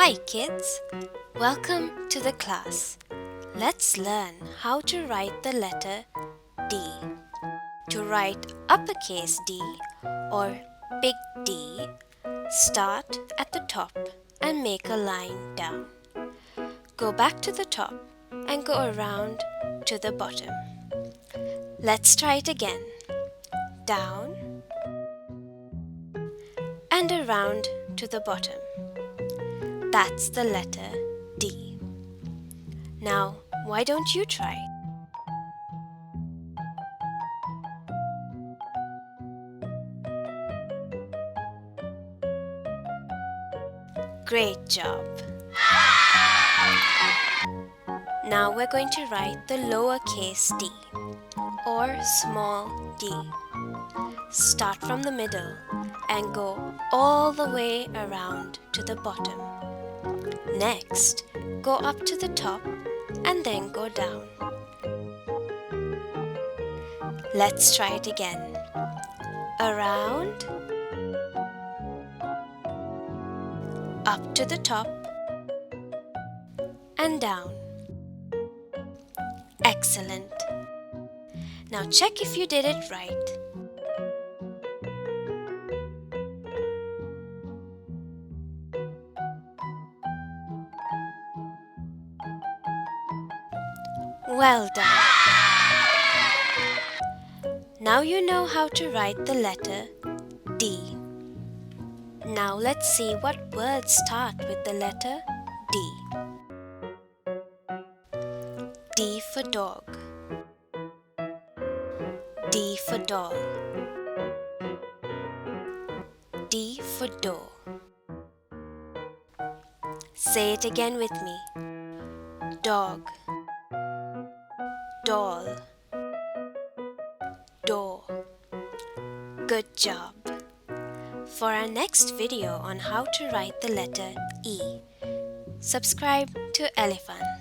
Hi kids, welcome to the class. Let's learn how to write the letter D. To write uppercase D or big D, start at the top and make a line down. Go back to the top and go around to the bottom. Let's try it again. Down and around to the bottom. That's the letter D. Now, why don't you try? Great job! Now we're going to write the lowercase d or small d. Start from the middle and go all the way around to the bottom. Next, go up to the top and then go down. Let's try it again. Around, up to the top, and down. Excellent! Now check if you did it right. Well done! Now you know how to write the letter D. Now let's see what words start with the letter D. D for dog. D for doll. D for door. Say it again with me. Dog, doll, door. Good job! For our next video on how to write the letter E, subscribe to EllieFun.